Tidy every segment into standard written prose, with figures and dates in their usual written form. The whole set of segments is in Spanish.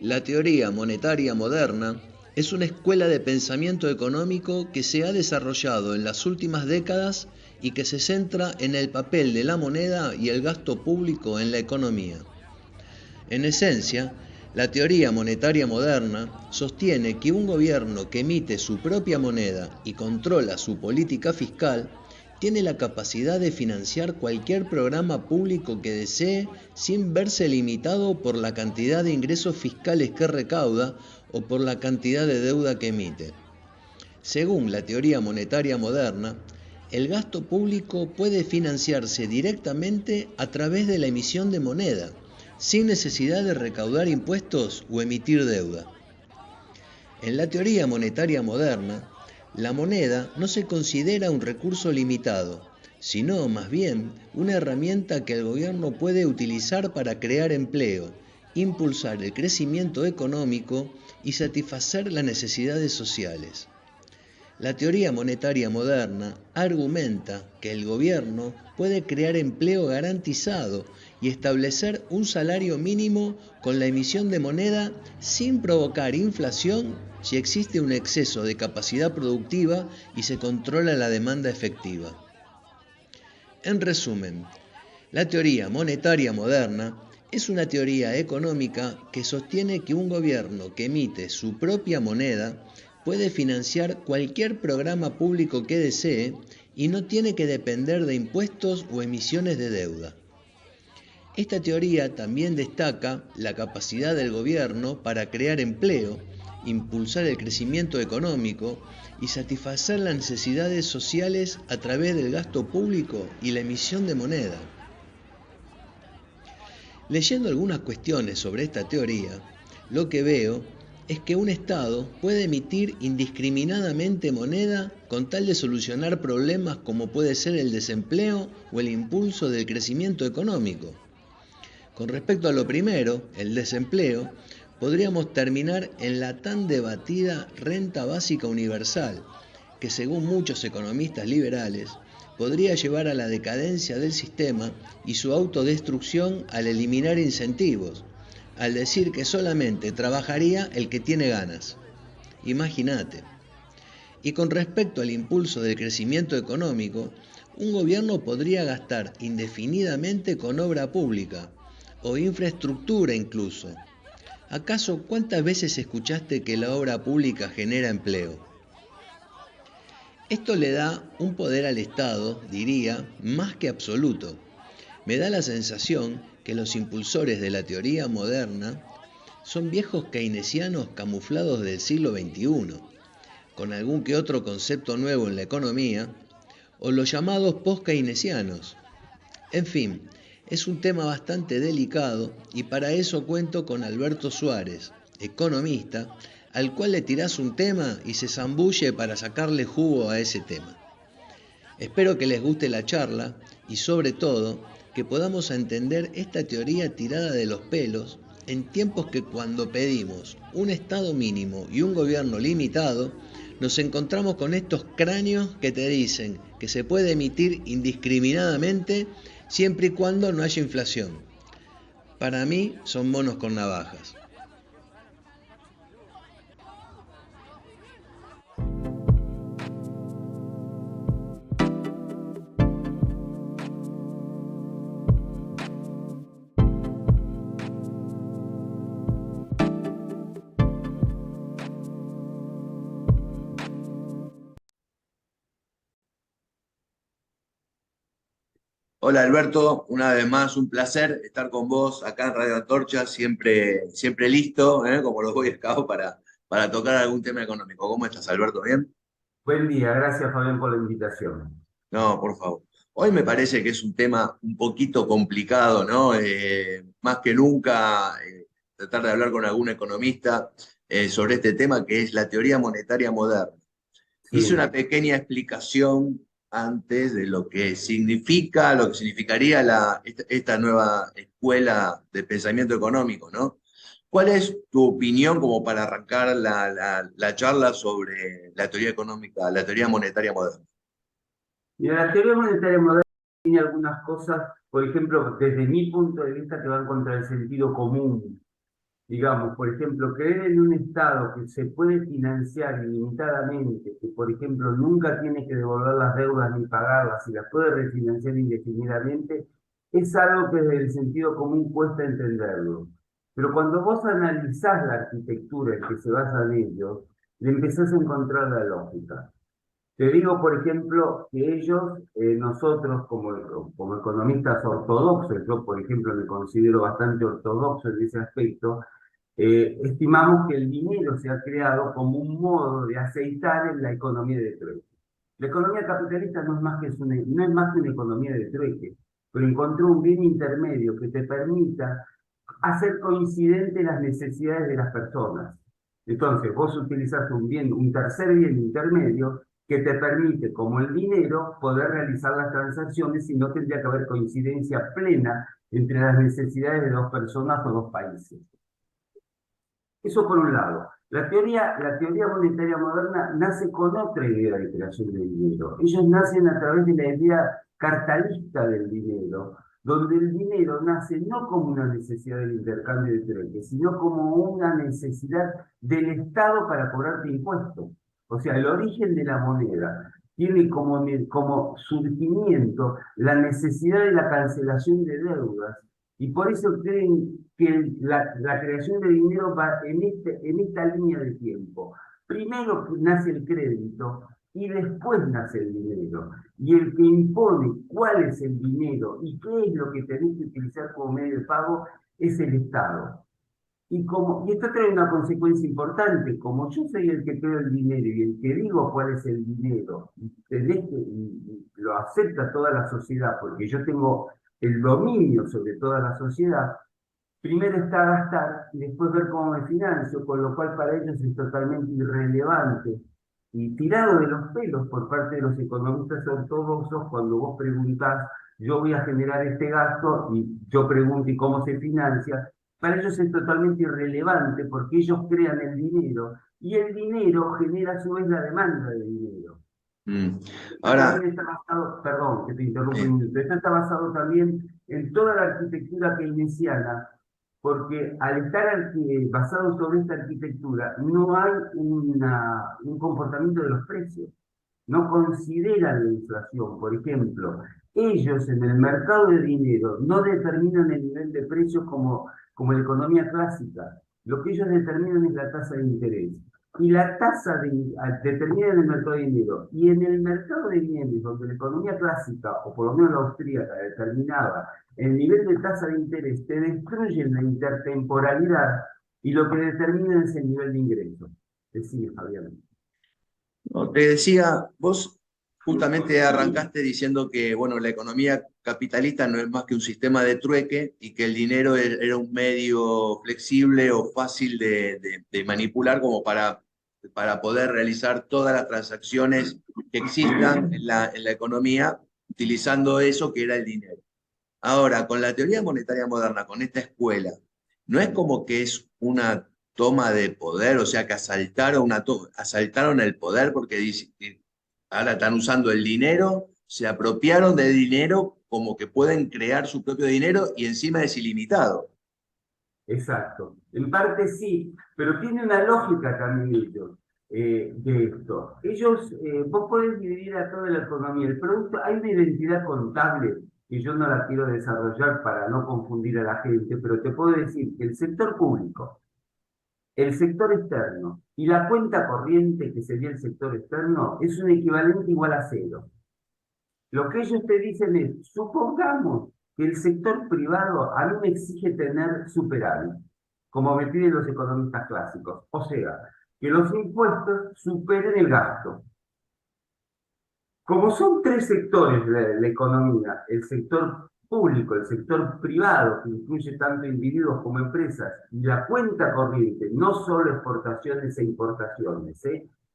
La teoría monetaria moderna es una escuela de pensamiento económico que se ha desarrollado en las últimas décadas y que se centra en el papel de la moneda y el gasto público en la economía. En esencia, la teoría monetaria moderna sostiene que un gobierno que emite su propia moneda y controla su política fiscal tiene la capacidad de financiar cualquier programa público que desee sin verse limitado por la cantidad de ingresos fiscales que recauda o por la cantidad de deuda que emite. Según la teoría monetaria moderna, el gasto público puede financiarse directamente a través de la emisión de moneda, sin necesidad de recaudar impuestos o emitir deuda. En la teoría monetaria moderna, la moneda no se considera un recurso limitado, sino más bien una herramienta que el gobierno puede utilizar para crear empleo, impulsar el crecimiento económico y satisfacer las necesidades sociales. La teoría monetaria moderna argumenta que el gobierno puede crear empleo garantizado y establecer un salario mínimo con la emisión de moneda sin provocar inflación si existe un exceso de capacidad productiva y se controla la demanda efectiva. En resumen, la teoría monetaria moderna es una teoría económica que sostiene que un gobierno que emite su propia moneda puede financiar cualquier programa público que desee y no tiene que depender de impuestos o emisiones de deuda. Esta teoría también destaca la capacidad del gobierno para crear empleo, impulsar el crecimiento económico y satisfacer las necesidades sociales a través del gasto público y la emisión de moneda. Leyendo algunas cuestiones sobre esta teoría, lo que veo es que un Estado puede emitir indiscriminadamente moneda con tal de solucionar problemas como puede ser el desempleo o el impulso del crecimiento económico. Con respecto a lo primero, el desempleo, podríamos terminar en la tan debatida renta básica universal, que según muchos economistas liberales, podría llevar a la decadencia del sistema y su autodestrucción al eliminar incentivos, al decir que solamente trabajaría el que tiene ganas. Imagínate. Y con respecto al impulso del crecimiento económico, un gobierno podría gastar indefinidamente con obra pública o infraestructura incluso. ¿Acaso cuántas veces escuchaste que la obra pública genera empleo? Esto le da un poder al Estado, diría, más que absoluto. Me da la sensación que los impulsores de la teoría moderna son viejos keynesianos camuflados del siglo XXI, con algún que otro concepto nuevo en la economía, o los llamados post-keynesianos. En fin, es un tema bastante delicado y para eso cuento con Alberto Suárez, economista, al cual le tirás un tema y se zambulle para sacarle jugo a ese tema. Espero que les guste la charla y sobre todo que podamos entender esta teoría tirada de los pelos en tiempos que cuando pedimos un Estado mínimo y un gobierno limitado, nos encontramos con estos cráneos que te dicen que se puede emitir indiscriminadamente siempre y cuando no haya inflación. Para mí son monos con navajas. Hola Alberto, una vez más un placer estar con vos acá en Radio Antorcha, siempre listo, como los Boy Scouts para tocar algún tema económico. ¿Cómo estás, Alberto? ¿Bien? Buen día, gracias Fabián por la invitación. No, por favor. Hoy me parece que es un tema un poquito complicado, ¿no? Más que nunca, tratar de hablar con algún economista sobre este tema que es la teoría monetaria moderna. Hice Sí, una pequeña explicación antes de lo que significaría esta nueva escuela de pensamiento económico, ¿no? ¿Cuál es tu opinión como para arrancar la charla sobre la teoría económica, la teoría monetaria moderna? mira, la teoría monetaria moderna tiene algunas cosas, por ejemplo, desde mi punto de vista, que van contra el sentido común. digamos, por ejemplo, creer en un Estado que se puede financiar ilimitadamente, que por ejemplo nunca tiene que devolver las deudas ni pagarlas y las puede refinanciar indefinidamente, es algo que desde el sentido común cuesta entenderlo. Pero cuando vos analizás la arquitectura en que se basa en ellos, le empezás a encontrar la lógica. Te digo, por ejemplo, que ellos, nosotros como economistas ortodoxos, yo por ejemplo me considero bastante ortodoxo en ese aspecto, estimamos que el dinero se ha creado como un modo de aceitar en la economía de trueque. La economía capitalista no es más no es más que una economía de trueque, pero encontró un bien intermedio que te permita hacer coincidentes las necesidades de las personas. Entonces, vos utilizás un tercer bien intermedio que te permite, como el dinero, poder realizar las transacciones y no tendría que haber coincidencia plena entre las necesidades de dos personas o dos países. Eso por un lado. La teoría monetaria moderna nace con otra idea de creación de dinero. Ellos nacen a través de la idea cartalista del dinero, donde el dinero nace no como una necesidad del intercambio de trueques, sino como una necesidad del Estado para cobrarte impuestos. O sea, el origen de la moneda tiene como surgimiento la necesidad de la cancelación de deudas y por eso creen que la creación de dinero va en esta línea de tiempo. Primero nace el crédito y después nace el dinero. Y el que impone cuál es el dinero y qué es lo que tenés que utilizar como medio de pago es el Estado. Y esto trae una consecuencia importante, como yo soy el que creo el dinero y el que digo cuál es el dinero, y lo acepta toda la sociedad, porque yo tengo el dominio sobre toda la sociedad, primero está gastar y después ver cómo me financio, con lo cual para ellos es totalmente irrelevante y tirado de los pelos por parte de los economistas ortodoxos cuando vos preguntás, yo voy a generar este gasto y yo pregunto ¿y cómo se financia? Para ellos es totalmente irrelevante porque ellos crean el dinero y el dinero genera a su vez la demanda de dinero. Esto Ahora, también está basado, perdón, que te interrumpo un eh, minuto, esto está basado también en toda la arquitectura keynesiana, porque al estar basado sobre esta arquitectura, no hay un comportamiento de los precios, no consideran la inflación. Por ejemplo, ellos en el mercado de dinero no determinan el nivel de precios como la economía clásica. Lo que ellos determinan es la tasa de interés. Y la determina en el mercado de dinero. Y en el mercado de bienes, donde la economía clásica, o por lo menos la austríaca, determinaba el nivel de tasa de interés, te destruyen la intertemporalidad y lo que determina es el nivel de ingreso. Decime, Fabián. no, te decía, vos justamente arrancaste diciendo que, bueno, la economía capitalista no es más que un sistema de trueque y que el dinero era un medio flexible o fácil de manipular como para poder realizar todas las transacciones que existan en la economía utilizando eso que era el dinero. Ahora, con la teoría monetaria moderna, con esta escuela, no es como que es una toma de poder, o sea, que asaltaron el poder porque ahora están usando el dinero, se apropiaron del dinero como que pueden crear su propio dinero y encima es ilimitado. Exacto. En parte sí, pero tiene una lógica también ellos de esto. Vos podés dividir a toda la economía. El producto, hay una identidad contable que yo no la quiero desarrollar para no confundir a la gente, pero te puedo decir que el sector público, el sector externo y la cuenta corriente, que sería el sector externo, es un equivalente igual a cero. Lo que ellos te dicen es, supongamos que el sector privado a mí me exige tener superávit, como me piden los economistas clásicos. O sea, que los impuestos superen el gasto. Como son tres sectores de la economía, el sector público, el sector privado, que incluye tanto individuos como empresas, y la cuenta corriente, no solo exportaciones e importaciones,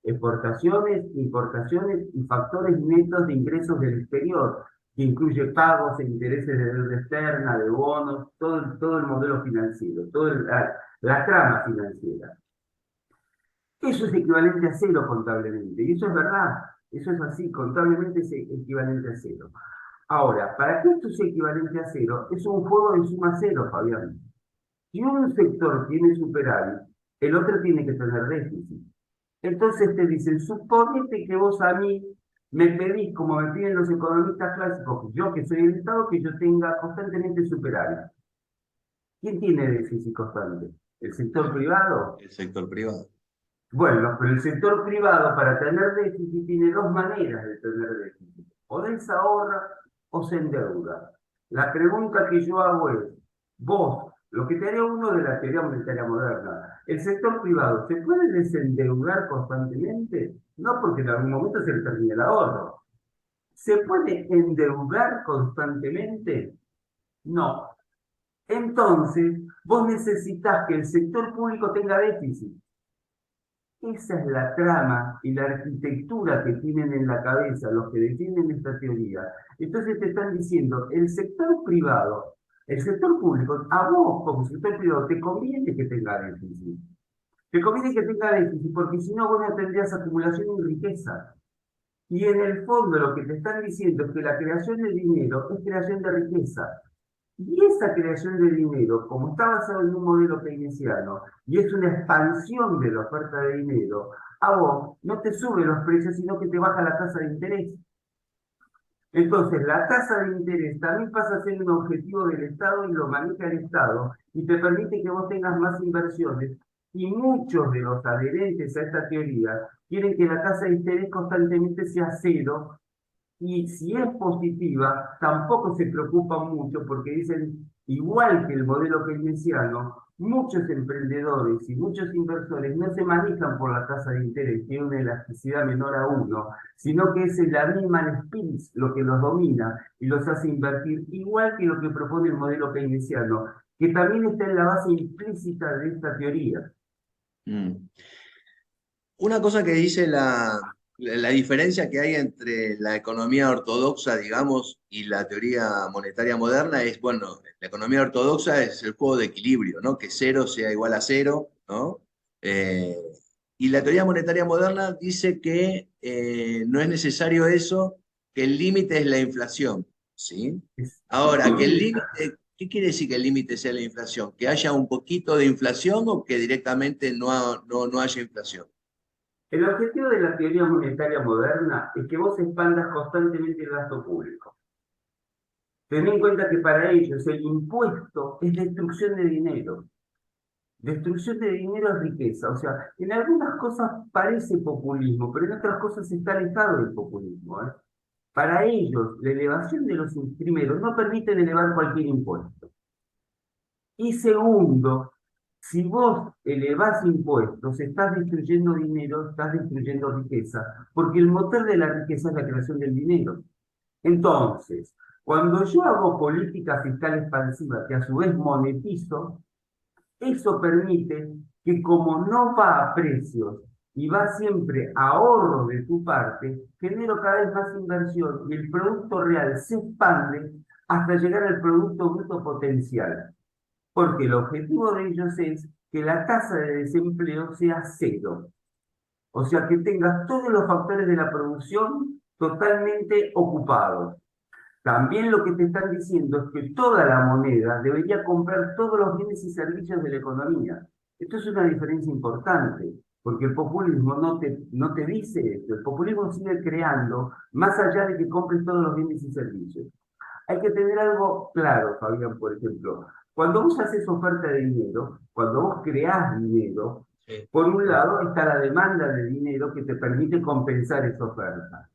exportaciones, importaciones y factores netos de ingresos del exterior, que incluye pagos e intereses de deuda externa, de bonos, todo el modelo financiero, la trama financiera. Eso es equivalente a cero contablemente, y eso es verdad, eso es así, contablemente es equivalente a cero. Ahora, para que esto sea equivalente a cero, es un juego de suma cero, Fabián. Si un sector tiene superávit, el otro tiene que tener déficit. Entonces te dicen, suponete que vos a mí me pedís, como me piden los economistas clásicos, yo que soy el Estado, que yo tenga constantemente superávit. ¿Quién tiene déficit constante? ¿El sector privado? El sector privado. Bueno, pero el sector privado para tener déficit tiene dos maneras de tener déficit. O desahorra o se endeuda. La pregunta que yo hago es, vos, lo que te haría uno de la teoría monetaria moderna, ¿el sector privado se puede desendeudar constantemente? No, porque en algún momento se le termina el ahorro. ¿Se puede endeudar constantemente? No. Entonces, vos necesitas que el sector público tenga déficit. Esa es la trama y la arquitectura que tienen en la cabeza los que defienden esta teoría. Entonces te están diciendo, el sector privado, el sector público, a vos como sector privado te conviene que tenga déficit. Te conviene que tenga déficit porque si no vos no tendrías acumulación y riqueza. Y en el fondo lo que te están diciendo es que la creación de dinero es creación de riqueza. Y esa creación de dinero, como está basado en un modelo keynesiano y es una expansión de la oferta de dinero, a vos no te sube los precios, sino que te baja la tasa de interés. Entonces, la tasa de interés también pasa a ser un objetivo del Estado y lo maneja el Estado y te permite que vos tengas más inversiones. Y muchos de los adherentes a esta teoría quieren que la tasa de interés constantemente sea cero y si es positiva, tampoco se preocupan mucho porque dicen, igual que el modelo keynesiano, muchos emprendedores y muchos inversores no se manejan por la tasa de interés, que es una elasticidad menor a uno, sino que es la misma Spills lo que los domina y los hace invertir, igual que lo que propone el modelo keynesiano, que también está en la base implícita de esta teoría. Mm. Una cosa que dice la diferencia que hay entre la economía ortodoxa, digamos, y la teoría monetaria moderna es, bueno, la economía ortodoxa es el juego de equilibrio, ¿no? Que cero sea igual a cero, ¿no? Eh, y la teoría monetaria moderna dice que no es necesario eso, que el límite es la inflación, ¿sí? Ahora, que el límite, ¿qué quiere decir que el límite sea la inflación? ¿Que haya un poquito de inflación o que directamente no haya inflación? El objetivo de la teoría monetaria moderna es que vos expandas constantemente el gasto público. Ten en cuenta que para ellos el impuesto es destrucción de dinero. Destrucción de dinero es riqueza. O sea, en algunas cosas parece populismo, pero en otras cosas está alejado del populismo, ¿eh? Para ellos, la elevación de los primero no permiten elevar cualquier impuesto. Y segundo, si vos elevás impuestos, estás destruyendo dinero, estás destruyendo riqueza, porque el motor de la riqueza es la creación del dinero. Entonces, cuando yo hago política fiscal expansiva, que a su vez monetizo, eso permite que como no va a precios y va siempre a ahorro de tu parte, genero cada vez más inversión y el producto real se expande hasta llegar al producto bruto potencial. Porque el objetivo de ellos es que la tasa de desempleo sea cero. O sea, que tengas todos los factores de la producción totalmente ocupados. También lo que te están diciendo es que toda la moneda debería comprar todos los bienes y servicios de la economía. Esto es una diferencia importante, porque el populismo no te dice esto. El populismo sigue creando, más allá de que compres todos los bienes y servicios. Hay que tener algo claro, Fabián, por ejemplo. Cuando vos haces oferta de dinero, cuando vos creás dinero, Sí. por un lado está la demanda de dinero que te permite compensar esa oferta.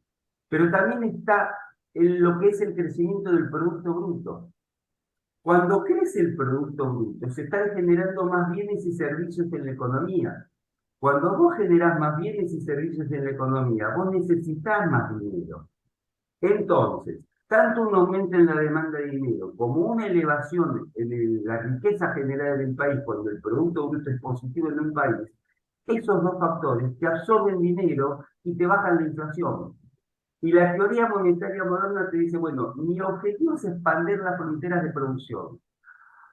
Pero también está en lo que es el crecimiento del Producto Bruto. Cuando crece el Producto Bruto, se están generando más bienes y servicios en la economía. Cuando vos generás más bienes y servicios en la economía, vos necesitas más dinero. Entonces, tanto un aumento en la demanda de dinero como una elevación en la riqueza generada en el país cuando el Producto Bruto es positivo en un país, esos dos factores te absorben dinero y te bajan la inflación. Y la teoría monetaria moderna te dice, bueno, mi objetivo es expandir las fronteras de producción.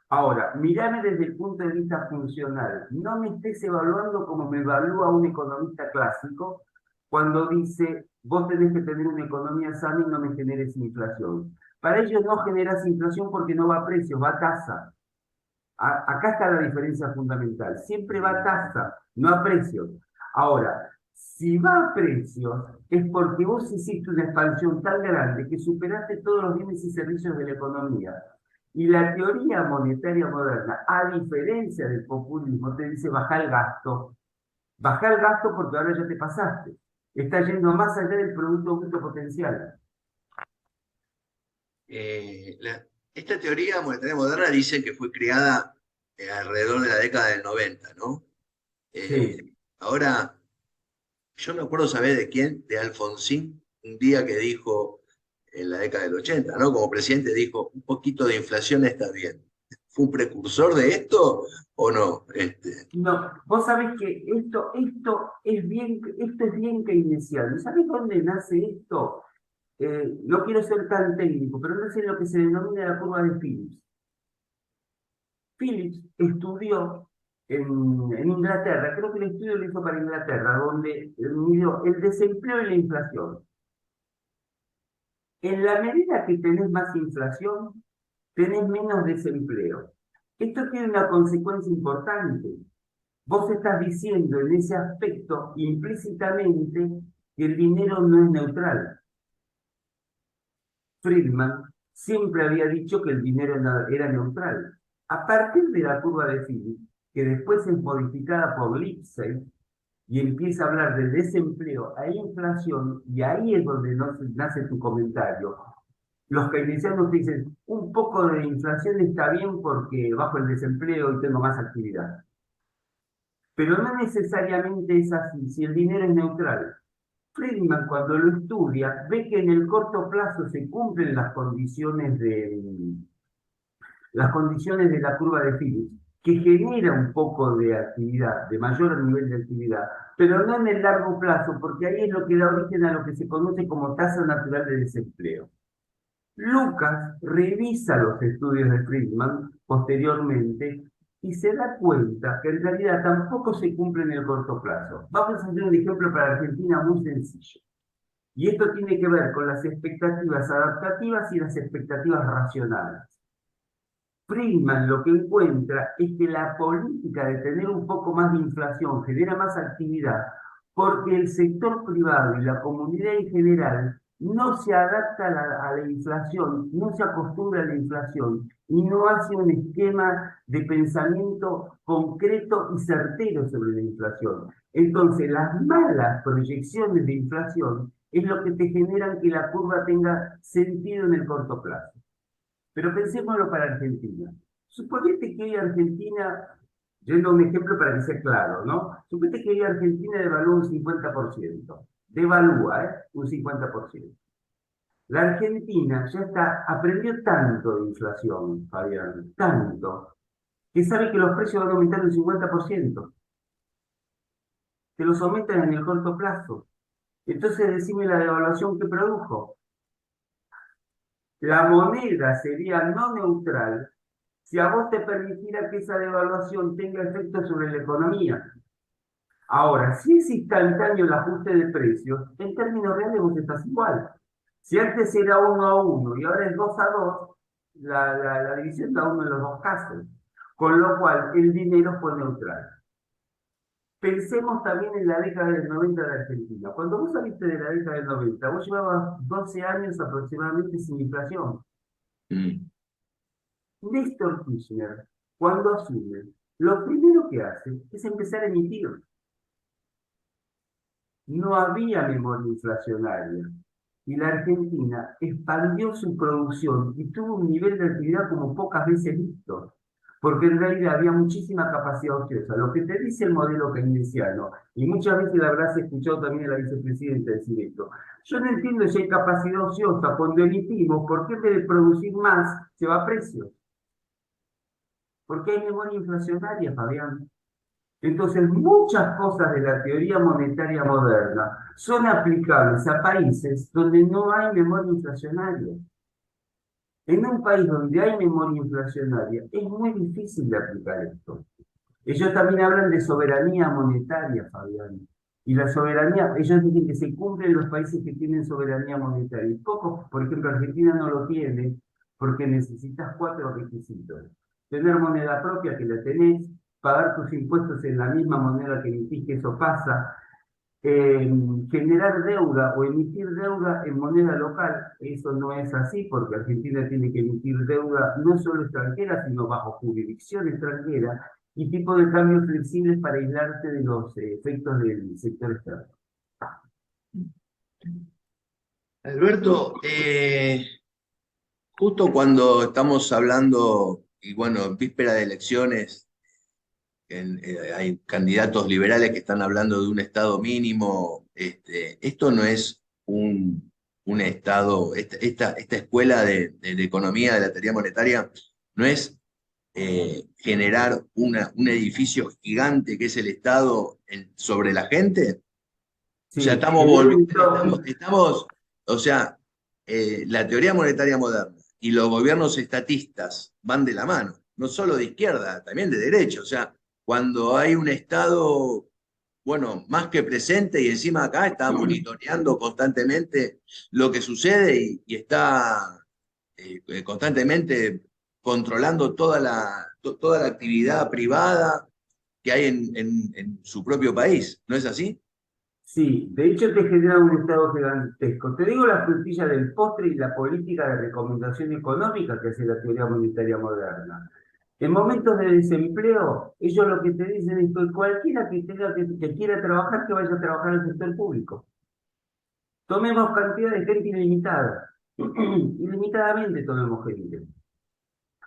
Ahora, mírame desde el punto de vista funcional. No me estés evaluando como me evalúa un economista clásico cuando dice, vos tenés que tener una economía sana y no me generes inflación. Para ellos no generas inflación porque no va a precios, va a tasa. Acá está la diferencia fundamental. Siempre va a tasa, no a precios. Ahora, si va a precios, es porque vos hiciste una expansión tan grande que superaste todos los bienes y servicios de la economía. Y la teoría monetaria moderna, a diferencia del populismo, te dice baja el gasto. Baja el gasto porque ahora ya te pasaste. Está yendo más allá del Producto Bruto Potencial. Esta teoría monetaria moderna dice que fue creada alrededor de la década del 90, ¿no? Sí. Ahora, yo me acuerdo, ¿sabés de quién? De Alfonsín, un día que dijo en la década del 80, ¿no? Como presidente dijo, un poquito de inflación está bien. ¿Fue un precursor de esto o no? No, vos sabés que esto es bien keynesiano. ¿Sabés dónde nace esto? No quiero ser tan técnico, pero nace en lo que se denomina la curva de Phillips. Phillips estudió en Inglaterra, creo que el estudio lo hizo para Inglaterra, donde midió el desempleo y la inflación. En la medida que tenés más inflación, tenés menos desempleo. Esto tiene una consecuencia importante. Vos estás diciendo en ese aspecto implícitamente que el dinero no es neutral. Friedman siempre había dicho que el dinero era neutral. A partir de la curva de Phillips, que después es modificada por Lipset y empieza a hablar de desempleo e inflación, y ahí es donde nace tu comentario. Los keynesianos dicen, un poco de inflación está bien porque bajo el desempleo y tengo más actividad. Pero no necesariamente es así, si el dinero es neutral. Friedman, cuando lo estudia, ve que en el corto plazo se cumplen las condiciones de la curva de Phillips, que genera un poco de actividad, de mayor nivel de actividad, pero no en el largo plazo, porque ahí es lo que da origen a lo que se conoce como tasa natural de desempleo. Lucas revisa los estudios de Friedman posteriormente y se da cuenta que en realidad tampoco se cumple en el corto plazo. Vamos a hacer un ejemplo para Argentina muy sencillo. Y esto tiene que ver con las expectativas adaptativas y las expectativas racionales. Friedman lo que encuentra es que la política de tener un poco más de inflación genera más actividad porque el sector privado y la comunidad en general no se adapta a la inflación, no se acostumbra a la inflación y no hace un esquema de pensamiento concreto y certero sobre la inflación. Entonces, las malas proyecciones de inflación es lo que te generan que la curva tenga sentido en el corto plazo. Pero pensémoslo para Argentina. Suponete que hoy Argentina, yendo a un ejemplo para que sea claro, ¿no? Suponete que hoy Argentina devalúa un 50%. Devalúa, un 50%. La Argentina ya aprendió tanto de inflación, Fabián, tanto, que sabe que los precios van a aumentar un 50%. Que los aumentan en el corto plazo. Entonces decime la devaluación que produjo. La moneda sería no neutral si a vos te permitiera que esa devaluación tenga efecto sobre la economía. Ahora, si es instantáneo el ajuste de precios, en términos reales vos estás igual. Si antes era 1-1 y ahora es 2-2, la división da uno en los dos casos. Con lo cual, el dinero fue neutral. Pensemos también en la década del 90 de Argentina. Cuando vos saliste de la década del 90, vos llevabas 12 años aproximadamente sin inflación. Néstor Kirchner, cuando asume, lo primero que hace es empezar a emitir. No había memoria inflacionaria y la Argentina expandió su producción y tuvo un nivel de actividad como pocas veces visto, porque en realidad había muchísima capacidad ociosa. Lo que te dice el modelo keynesiano, y muchas veces la habrás escuchado también a la vicepresidenta decir esto, yo no entiendo si hay capacidad ociosa cuando emitimos, ¿por qué en vez de producir más se va a precios? Porque hay memoria inflacionaria, Fabián. Entonces, muchas cosas de la teoría monetaria moderna son aplicables a países donde no hay memoria inflacionaria. En un país donde hay memoria inflacionaria, es muy difícil de aplicar esto. Ellos también hablan de soberanía monetaria, Fabián. Y la soberanía, ellos dicen que se cumple en los países que tienen soberanía monetaria. Y pocos, por ejemplo, Argentina no lo tiene porque necesitas 4 requisitos. tener moneda propia que la tenés, pagar tus impuestos en la misma moneda que emitís, que eso pasa, generar deuda o emitir deuda en moneda local. Eso no es así porque Argentina tiene que emitir deuda no solo extranjera, sino bajo jurisdicción extranjera y tipo de cambios flexibles para aislarte de los efectos del sector externo. Alberto, justo cuando estamos hablando, y bueno, en víspera de elecciones, hay candidatos liberales que están hablando de un Estado mínimo. Esto no es un Estado, esta escuela de economía, de la teoría monetaria, no es generar un edificio gigante que es el Estado sobre la gente. O sea, Sí, en un o sea, la teoría monetaria moderna y los gobiernos estatistas van de la mano, no solo de izquierda, también de derecha. O sea, cuando hay un Estado, bueno, más que presente y encima acá está monitoreando constantemente lo que sucede y está constantemente controlando toda la actividad privada que hay en su propio país, ¿no es así? Sí, de hecho te genera un estado gigantesco. Te digo la frutilla del postre y la política de recomendación económica que hace la teoría monetaria moderna. En momentos de desempleo, ellos lo que te dicen es que cualquiera que quiera trabajar, que vaya a trabajar al sector público. Tomemos cantidad de gente ilimitada. Ilimitadamente tomemos gente.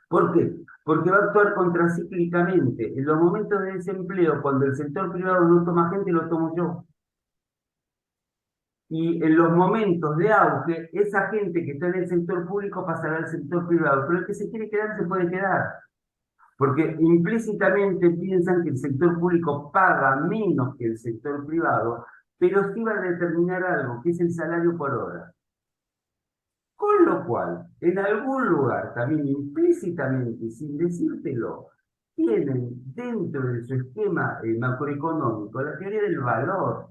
¿Por qué? Porque va a actuar contracíclicamente. En los momentos de desempleo, cuando el sector privado no toma gente, lo tomo yo. Y en los momentos de auge, esa gente que está en el sector público pasará al sector privado, pero el que se quiere quedar se puede quedar, porque implícitamente piensan que el sector público paga menos que el sector privado, pero sí va a determinar algo, que es el salario por hora. Con lo cual, en algún lugar, también implícitamente y sin decírtelo, tienen dentro de su esquema macroeconómico la teoría del valor,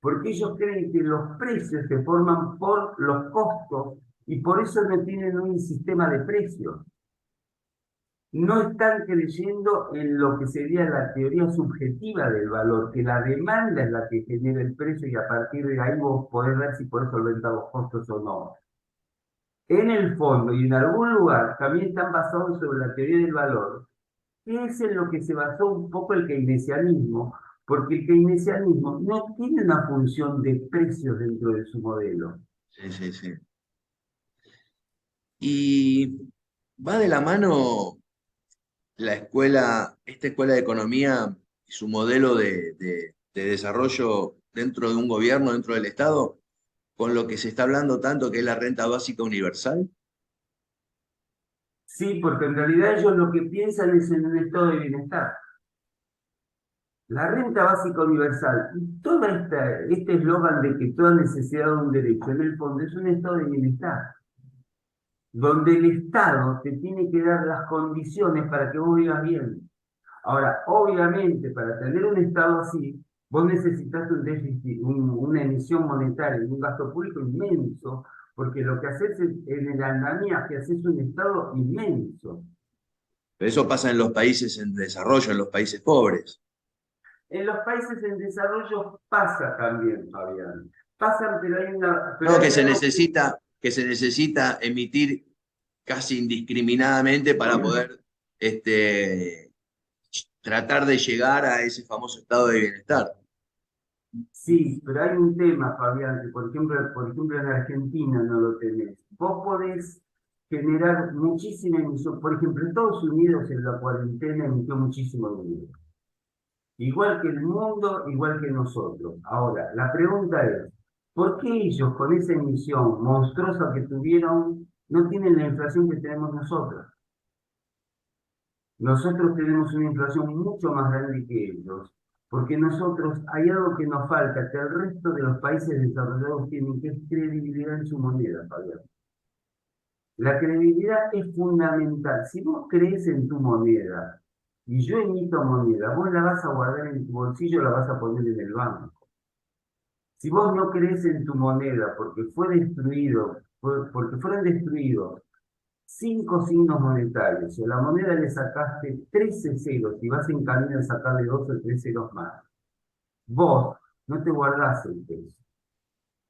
porque ellos creen que los precios se forman por los costos y por eso no tienen un sistema de precios. No están creyendo en lo que sería la teoría subjetiva del valor, que la demanda es la que genera el precio y a partir de ahí vos podés ver si podés solventar los costos o no. En el fondo y en algún lugar también están basados sobre la teoría del valor, que es en lo que se basó un poco el keynesianismo, porque el keynesianismo no tiene una función de precios dentro de su modelo. Sí, sí, sí. Y va de la mano esta escuela de economía y su modelo de desarrollo dentro de un gobierno, dentro del Estado, con lo que se está hablando tanto que es la renta básica universal. Sí, porque en realidad ellos lo que piensan es en un estado de bienestar. La renta básica universal y todo este eslogan de que toda necesidad de un derecho, en el fondo es un estado de bienestar, donde el Estado te tiene que dar las condiciones para que vos vivas bien. Ahora, obviamente, para tener un Estado así, vos necesitas un déficit, una emisión monetaria y un gasto público inmenso, porque lo que haces en el andamiaje, haces un Estado inmenso. Pero eso pasa en los países en desarrollo, en los países pobres. En los países en desarrollo pasa también, Fabián. Pasan, pero hay una... Pero No, hay algo que se necesita emitir casi indiscriminadamente para poder tratar de llegar a ese famoso estado de bienestar. Sí, pero hay un tema, Fabián, que por ejemplo en Argentina no lo tenés. Vos podés generar muchísima emisión. Por ejemplo, Estados Unidos en la cuarentena emitió muchísimo dinero. Igual que el mundo, igual que nosotros. Ahora, la pregunta es, ¿por qué ellos con esa emisión monstruosa que tuvieron no tienen la inflación que tenemos nosotros? Nosotros tenemos una inflación mucho más grande que ellos, porque nosotros hay algo que nos falta, que el resto de los países desarrollados tienen, que es credibilidad en su moneda, Fabián. La credibilidad es fundamental. Si vos crees en tu moneda y yo emito moneda, vos la vas a guardar en tu bolsillo, la vas a poner en el banco. Si vos no crees en tu moneda porque fue destruido, porque fueron destruidos 5 signos monetarios, si a la moneda le sacaste 13 ceros y vas en camino a sacarle 2 o 3 ceros más, vos no te guardás el peso,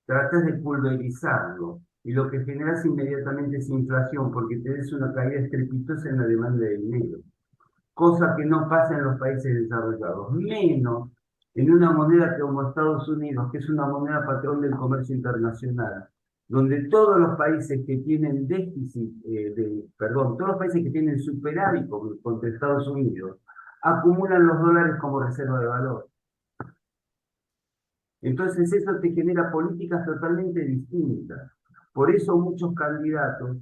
tratás de pulverizarlo y lo que generas inmediatamente es inflación porque tenés una caída estrepitosa en la demanda de dinero, cosa que no pasa en los países desarrollados, menos en una moneda como Estados Unidos, que es una moneda patrón del comercio internacional, donde todos los países que tienen déficit, todos los países que tienen superávit contra Estados Unidos, acumulan los dólares como reserva de valor. Entonces eso te genera políticas totalmente distintas. Por eso muchos candidatos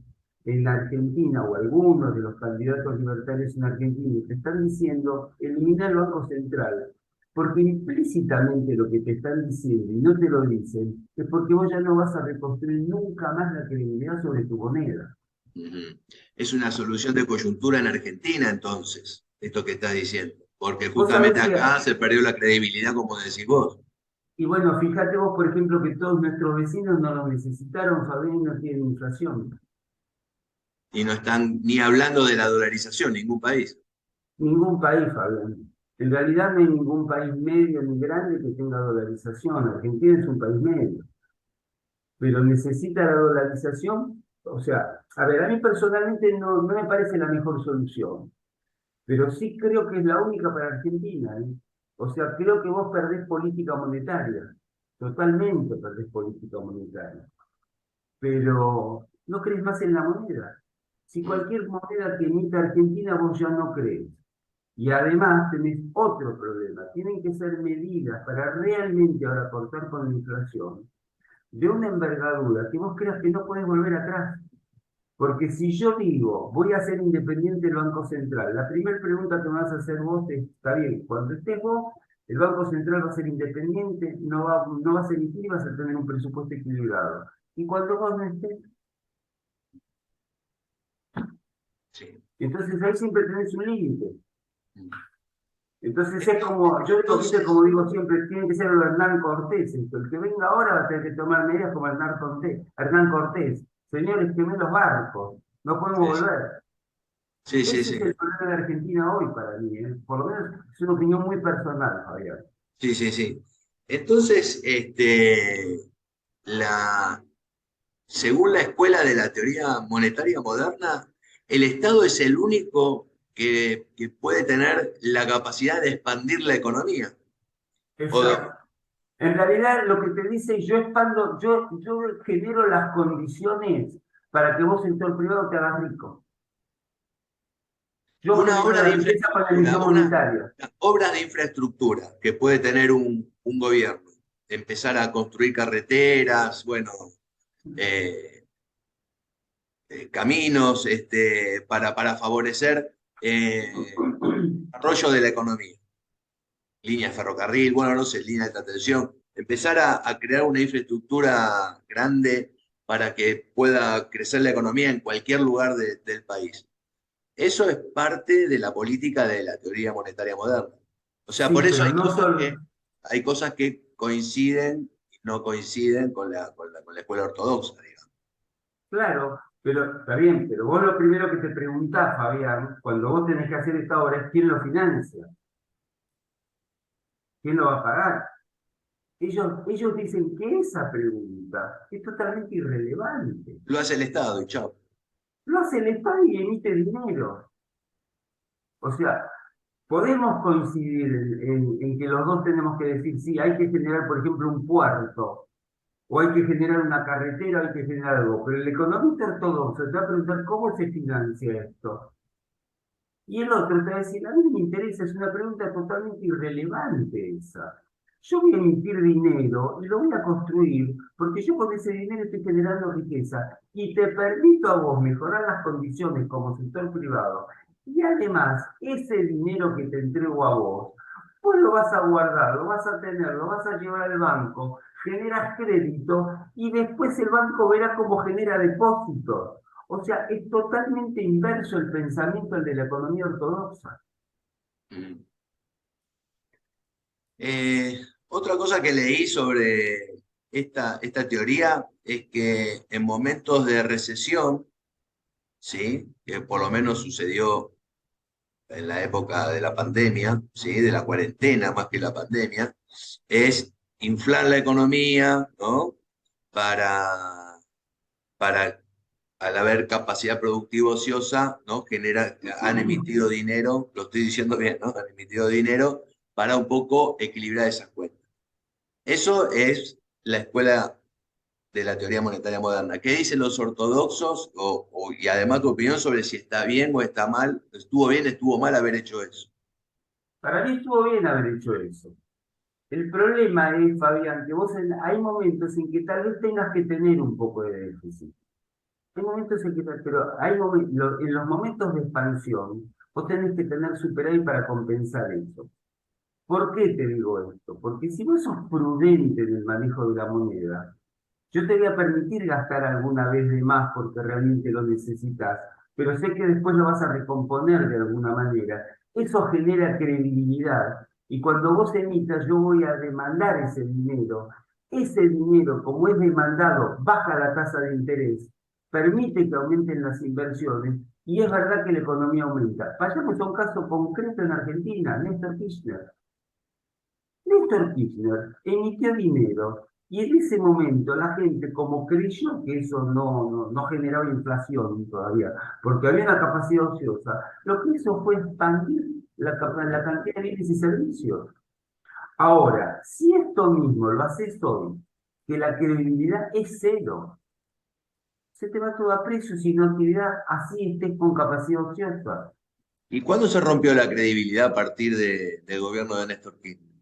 en la Argentina, o algunos de los candidatos libertarios en Argentina, te están diciendo, elimina el Banco Central, porque implícitamente lo que te están diciendo, y no te lo dicen, es porque vos ya no vas a reconstruir nunca más la credibilidad sobre tu moneda. Es una solución de coyuntura en Argentina, entonces, esto que estás diciendo, porque Vos sabés justamente que, acá se perdió la credibilidad, como decís vos. y bueno, fíjate vos, por ejemplo, que todos nuestros vecinos no lo necesitaron, Fabián, y no tienen inflación. Y no están ni hablando de la dolarización, ningún país. Ningún país, Fabián. En realidad no hay ningún país medio ni grande que tenga dolarización. Argentina es un país medio, pero necesita la dolarización. O sea, a ver, a mí personalmente no me parece la mejor solución, pero sí creo que es la única para Argentina, ¿eh? O sea, creo que vos perdés política monetaria, totalmente perdés política monetaria, pero no crees más en la moneda. Si cualquier moneda que emita Argentina, vos ya no crees. Y además tenés otro problema. Tienen que ser medidas para realmente ahora cortar con la inflación de una envergadura que vos creas que no podés volver atrás. Porque si yo digo, voy a ser independiente del Banco Central, la primera pregunta que me vas a hacer vos es, está bien, cuando estés vos, el Banco Central va a ser independiente, no va a ser liquidez, vas a tener un presupuesto equilibrado. Y cuando vos no estés, Sí. entonces ahí siempre tenés un límite. Mm. Entonces es como, yo digo, ¿viste? Como digo siempre, tiene que ser el Hernán Cortés esto. El que venga ahora va a tener que tomar medidas como Hernán Cortés. Hernán Cortés, señores, quemé los barcos, no podemos Sí, volver. sí, sí, Ese es sí. el problema de Argentina hoy para mí, ¿eh? Por lo menos es una opinión muy personal, Javier. Sí, sí, sí. Entonces, la, según la escuela de la teoría monetaria moderna, el Estado es el único que puede tener la capacidad de expandir la economía. O de- Exacto. En realidad lo que te dice, yo expando, yo genero las condiciones para que vos, sector privado, te hagas rico. Yo una genero obra la de riqueza con la infraestructura, emisión monetaria. obras de infraestructura que puede tener un gobierno. Empezar a construir carreteras, bueno, eh, caminos, para favorecer el desarrollo de la economía. Línea de ferrocarril, bueno, no sé, línea de alta tensión. Empezar a crear una infraestructura grande para que pueda crecer la economía en cualquier lugar del país. Eso es parte de la política de la teoría monetaria moderna. O sea, por Sí, eso pero no solo, hay cosas que coinciden y no coinciden con la escuela ortodoxa, digamos. claro, pero está bien, pero vos lo primero que te preguntás, Fabián, cuando vos tenés que hacer esta obra es quién lo financia, quién lo va a pagar. Ellos dicen que esa pregunta es totalmente irrelevante. Lo hace el Estado y chao. Lo hace el Estado y emite dinero. O sea, podemos coincidir en que los dos tenemos que decir, sí, hay que generar, por ejemplo, un puerto, o hay que generar una carretera, o hay que generar algo, pero el economista ortodoxo te va a preguntar cómo se financia esto. Y el otro te va a decir, a mí no me interesa, es una pregunta totalmente irrelevante esa. Yo voy a emitir dinero y lo voy a construir porque yo con ese dinero estoy generando riqueza y te permito a vos mejorar las condiciones como sector privado. Y además, ese dinero que te entrego a vos, vos lo vas a guardar, lo vas a tener, lo vas a llevar al banco, generas crédito y después el banco verá cómo genera depósitos. O sea, es totalmente inverso el pensamiento al de la economía ortodoxa. Mm. Otra cosa que leí sobre esta teoría es que en momentos de recesión ¿sí? Que por lo menos sucedió en la época de la pandemia, ¿sí? De la cuarentena más que la pandemia, es inflar la economía, ¿no? Para, para al haber capacidad productiva ociosa, ¿no? Han emitido dinero, lo estoy diciendo bien, ¿no? Han emitido dinero para un poco equilibrar esas cuentas. Eso es la escuela de la teoría monetaria moderna. ¿Qué dicen los ortodoxos? Y además tu opinión sobre si está bien o está mal, estuvo bien, estuvo mal haber hecho eso. Para mí estuvo bien haber hecho eso. El problema es, Fabián, que hay momentos en que tal vez tengas que tener un poco de déficit. Hay momentos en que, pero en los momentos de expansión, vos tenés que tener superávit para compensar eso. ¿Por qué te digo esto? Porque si vos sos prudente en el manejo de la moneda, yo te voy a permitir gastar alguna vez de más porque realmente lo necesitas, pero sé que después lo vas a recomponer de alguna manera. Eso genera credibilidad. Y cuando vos emitas, yo voy a demandar ese dinero. Ese dinero, como es demandado, baja la tasa de interés, permite que aumenten las inversiones y es verdad que la economía aumenta. Vayamos a un caso concreto en Argentina, Néstor Kirchner. Néstor Kirchner emitió dinero y en ese momento la gente, como creyó que eso no generaba inflación todavía, porque había una capacidad ociosa, lo que hizo fue expandir la cantidad de bienes y servicios. Ahora, si esto mismo lo haces hoy, que la credibilidad es cero, se te va todo a precio sin actividad, así estés con capacidad ociosa. ¿Y cuándo se rompió la credibilidad a partir del gobierno de Néstor Kirchner?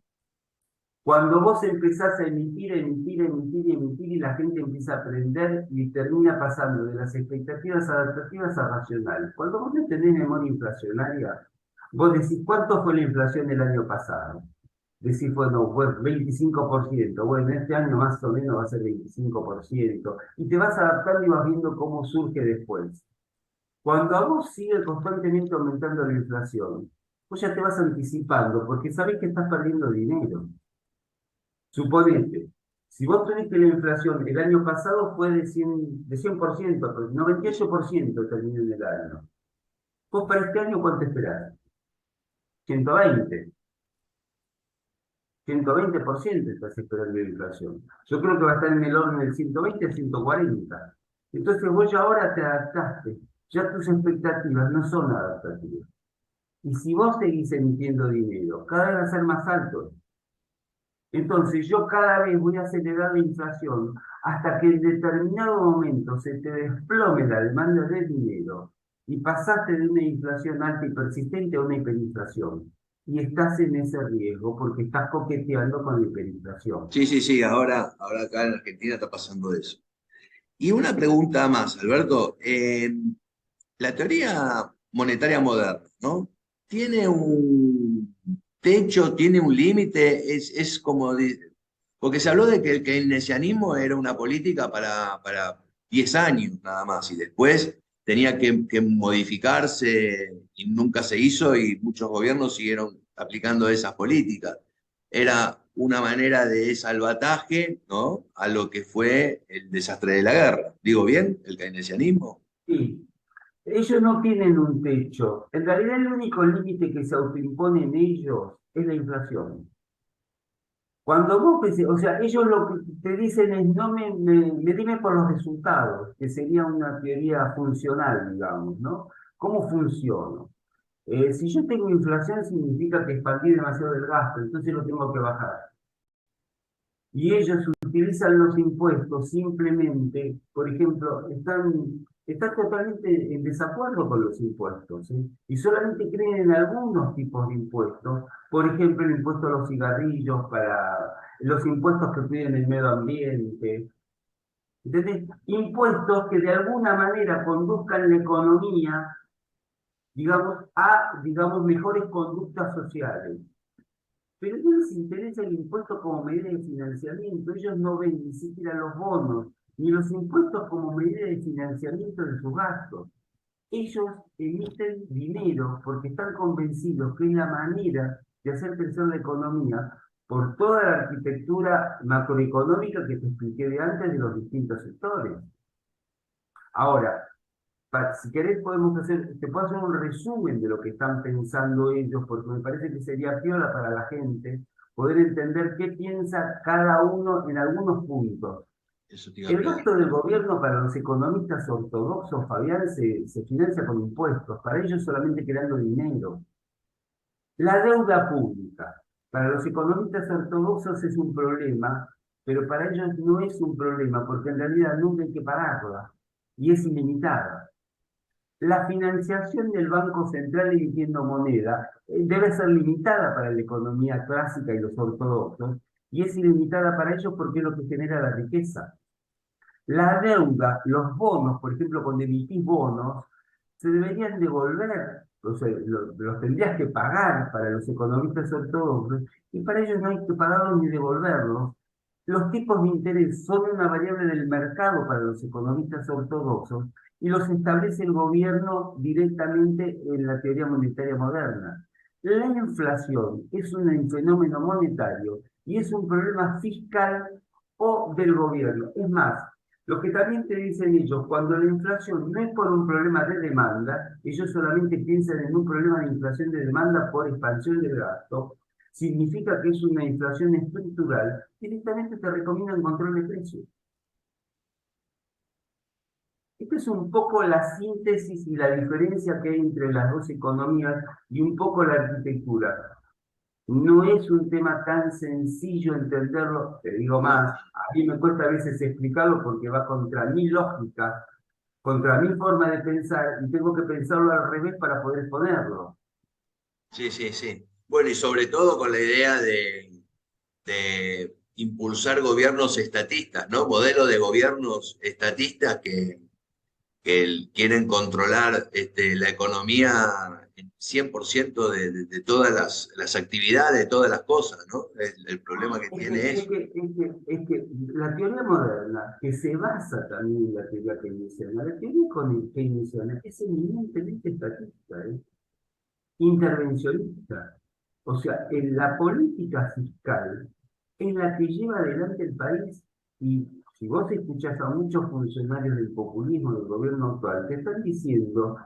Cuando vos empezás a emitir y la gente empieza a aprender y termina pasando de las expectativas adaptativas a racionales. Cuando vos no tenés memoria inflacionaria, vos decís, ¿cuánto fue la inflación el año pasado? Decís, bueno, fue 25%, bueno, este año más o menos va a ser 25%, y te vas adaptando y vas viendo cómo surge después. Cuando a vos sigue constantemente aumentando la inflación, vos ya te vas anticipando porque sabés que estás perdiendo dinero. Suponete, si vos tenés que la inflación el año pasado fue de 100%, pues 98% terminó en el año. Vos para este año, ¿cuánto esperás? 120. 120% estás esperando de inflación. Yo creo que va a estar en el orden del 120 al 140. Entonces vos ya ahora te adaptaste. Ya tus expectativas no son adaptativas. Y si vos seguís emitiendo dinero, cada vez va a ser más alto. Entonces yo cada vez voy a acelerar la inflación hasta que en determinado momento se te desplome la demanda de dinero y pasaste de una inflación alta y persistente a una hiperinflación. Y estás en ese riesgo porque estás coqueteando con la hiperinflación. Sí, sí, sí, ahora acá en Argentina está pasando eso. Y una pregunta más, Alberto. La teoría monetaria moderna, ¿no? ¿Tiene un techo, tiene un límite? Es como... porque se habló de que el keynesianismo era una política para 10 años nada más y después tenía que modificarse y nunca se hizo y muchos gobiernos siguieron aplicando esas políticas. Era una manera de salvataje, ¿no? A lo que fue el desastre de la guerra. ¿Digo bien? ¿El keynesianismo? Sí, ellos no tienen un techo. En realidad el único límite que se autoimpone en ellos es la inflación. Cuando vos o sea, ellos lo que te dicen es, no medime por los resultados, que sería una teoría funcional, digamos, ¿no? ¿Cómo funciono? Si yo tengo inflación significa que expandí demasiado el gasto, entonces lo tengo que bajar. Y ellos utilizan los impuestos simplemente, por ejemplo, están totalmente en desacuerdo con los impuestos, ¿sí? Y solamente creen en algunos tipos de impuestos, por ejemplo, el impuesto a los cigarrillos, para los impuestos que cuiden el medio ambiente, ¿entendés? Impuestos que de alguna manera conduzcan la economía, digamos, mejores conductas sociales. Pero no les interesa el impuesto como medida de financiamiento. Ellos no ven ni siquiera los bonos, ni los impuestos como medida de financiamiento de sus gastos. Ellos emiten dinero porque están convencidos que es la manera de hacer crecer la economía por toda la arquitectura macroeconómica que te expliqué de antes de los distintos sectores. Ahora, Si querés podemos te puedo hacer un resumen de lo que están pensando ellos, porque me parece que sería piola para la gente poder entender qué piensa cada uno en algunos puntos. Eso te iba a El pedir. gasto del gobierno para los economistas ortodoxos, Fabián, se financia con impuestos, para ellos solamente creando dinero. La deuda pública, para los economistas ortodoxos es un problema, pero para ellos no es un problema, porque en realidad nunca hay que pagarla, y es ilimitada. La financiación del Banco Central emitiendo moneda debe ser limitada para la economía clásica y los ortodoxos, y es ilimitada para ellos porque es lo que genera la riqueza. La deuda, los bonos, por ejemplo, cuando emitís bonos, se deberían devolver, o sea, los tendrías que pagar para los economistas ortodoxos, y para ellos no hay que pagarlos ni devolverlos. Los tipos de interés son una variable del mercado para los economistas ortodoxos y los establece el gobierno directamente en la teoría monetaria moderna. La inflación es un fenómeno monetario y es un problema fiscal o del gobierno. Es más, lo que también te dicen ellos, cuando la inflación no es por un problema de demanda, ellos solamente piensan en un problema de inflación de demanda por expansión del gasto, significa que es una inflación estructural, directamente te recomiendan control de precios. Esta es un poco la síntesis y la diferencia que hay entre las dos economías y un poco la arquitectura. No es un tema tan sencillo entenderlo, te digo No, más, a mí me cuesta a veces explicarlo porque va contra mi lógica, contra mi forma de pensar, y tengo que pensarlo al revés para poder ponerlo. sí, sí, sí. Bueno, y sobre todo con la idea de impulsar gobiernos estatistas, ¿no? Modelo de gobiernos estatistas que quieren controlar la economía 100% de todas las actividades, de todas las cosas, ¿no? El problema que Es que, tiene es es, que, es que, es que la teoría moderna, que se basa también en la teoría keynesiana, la teoría keynesiana es eminentemente estatista, intervencionista. O sea, en la política fiscal es la que lleva adelante el país y si vos escuchás a muchos funcionarios del populismo del gobierno actual, te están diciendo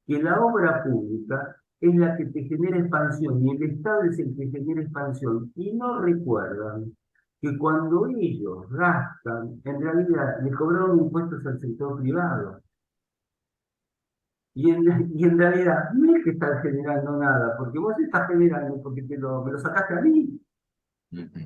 que la obra pública es la que te genera expansión y el Estado es el que genera expansión y no recuerdan que cuando ellos gastan, en realidad le cobraron impuestos al sector privado. Y en realidad no es que están generando nada, porque vos estás generando porque me lo sacaste a mí. ujú,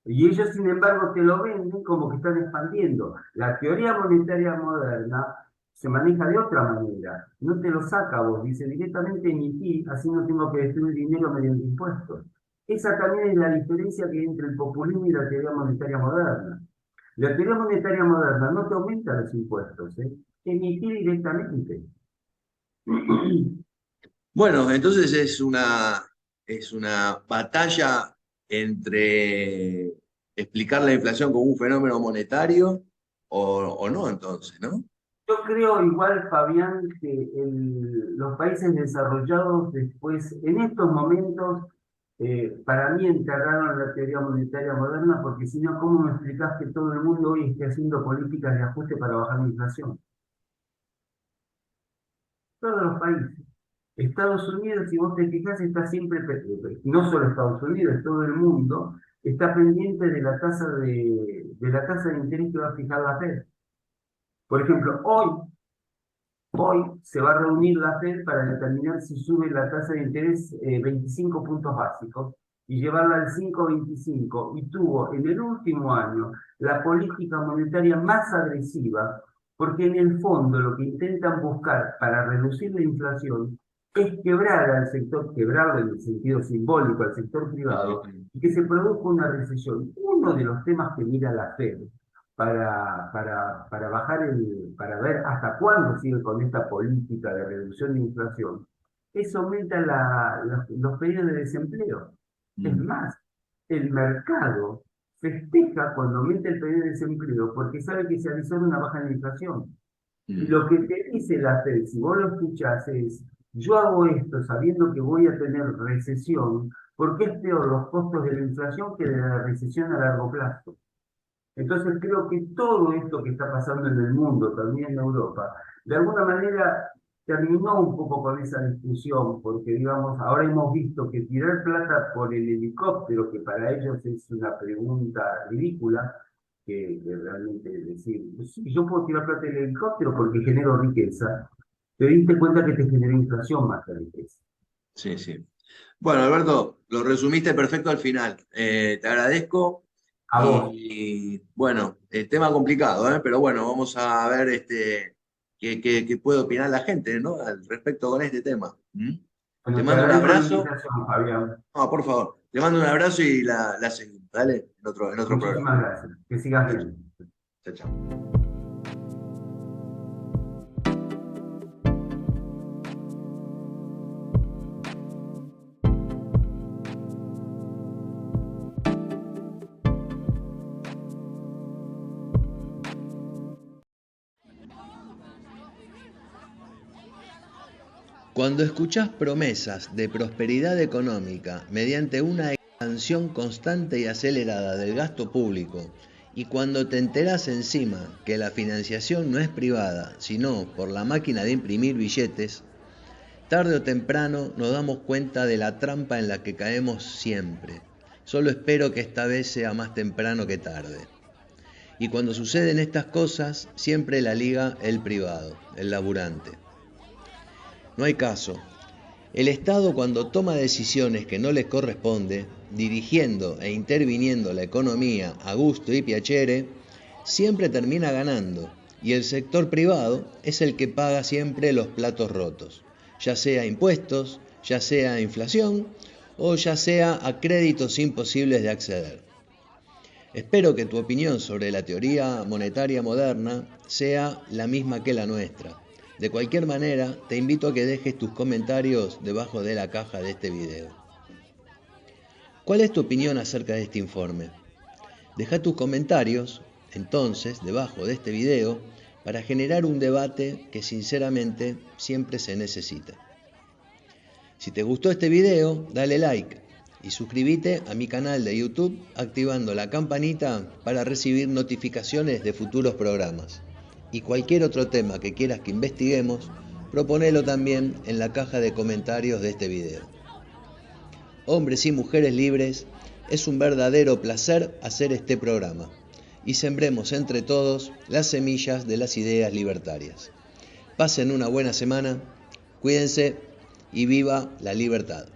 Y ellos, sin embargo, te lo venden como que están expandiendo. La teoría monetaria moderna se maneja de otra manera. No te lo saca vos, dice directamente emití, así no tengo que destruir dinero mediante impuestos. Esa también es la diferencia que hay entre el populismo y la teoría monetaria moderna. La teoría monetaria moderna no te aumenta los impuestos, ¿eh? Emití directamente. bueno, entonces es una batalla entre explicar la inflación como un fenómeno monetario o no, entonces, ¿no? Yo creo igual, Fabián, que los países desarrollados después, en estos momentos, para mí enterraron la teoría monetaria moderna, porque si no, ¿cómo me explicás que todo el mundo hoy esté haciendo políticas de ajuste para bajar la inflación? Todos los países. Estados Unidos, si vos te fijás, está siempre, no solo Estados Unidos, todo el mundo, está pendiente de la tasa de la tasa de interés que va a fijar la Fed. Por ejemplo, hoy se va a reunir la Fed para determinar si sube la tasa de interés 25 puntos básicos y llevarla al 5,25 y tuvo en el último año la política monetaria más agresiva porque en el fondo lo que intentan buscar para reducir la inflación es quebrar al sector, quebrarlo en el sentido simbólico al sector privado y que se produzca una recesión. Uno de los temas que mira la Fed para para ver hasta cuándo sigue con esta política de reducción de inflación, eso aumenta los pedidos de desempleo. Es Mm, más, el mercado festeja cuando aumenta el pedido de desempleo porque sabe que se avisó una baja en la inflación. Y mm, lo que te dice la Fed, si vos lo escuchás, es, yo hago esto sabiendo que voy a tener recesión, porque es peor los costos de la inflación que de la recesión a largo plazo. Entonces creo que todo esto que está pasando en el mundo, también en Europa, de alguna manera terminó un poco con esa discusión, porque digamos, ahora hemos visto que tirar plata por el helicóptero, que para ellos es una pregunta ridícula, que realmente decir, sí, yo puedo tirar plata del helicóptero porque genero riqueza, te diste cuenta que te generó inflación más que riqueza. Sí, sí. Bueno, Alberto, lo resumiste perfecto al final. Te agradezco. A vos. Y bueno, el tema complicado, ¿eh? Pero bueno, vamos a ver qué puede opinar la gente, ¿no? Al respecto con este tema. ¿Mm? Te Bueno, te mando un agradezco la abrazo. invitación, Fabián. No, por favor, te mando un abrazo y la seguimos, ¿dale? En otro programa. Muchísimas gracias. Que sigas Chao, chao. bien. Chao, chao. Cuando escuchás promesas de prosperidad económica mediante una expansión constante y acelerada del gasto público, y cuando te enterás encima que la financiación no es privada, sino por la máquina de imprimir billetes, tarde o temprano nos damos cuenta de la trampa en la que caemos siempre. Solo espero que esta vez sea más temprano que tarde. Y cuando suceden estas cosas, siempre la liga el privado, el laburante. No hay caso. El Estado, cuando toma decisiones que no les corresponde, dirigiendo e interviniendo la economía a gusto y piacere, siempre termina ganando, y el sector privado es el que paga siempre los platos rotos, ya sea impuestos, ya sea inflación o ya sea a créditos imposibles de acceder. Espero que tu opinión sobre la teoría monetaria moderna sea la misma que la nuestra. De cualquier manera, te invito a que dejes tus comentarios debajo de la caja de este video. ¿Cuál es tu opinión acerca de este informe? Deja tus comentarios, entonces, debajo de este video, para generar un debate que sinceramente siempre se necesita. Si te gustó este video, dale like y suscríbete a mi canal de YouTube activando la campanita para recibir notificaciones de futuros programas. Y cualquier otro tema que quieras que investiguemos, proponelo también en la caja de comentarios de este video. Hombres y mujeres libres, es un verdadero placer hacer este programa y sembremos entre todos las semillas de las ideas libertarias. Pasen una buena semana, cuídense y viva la libertad.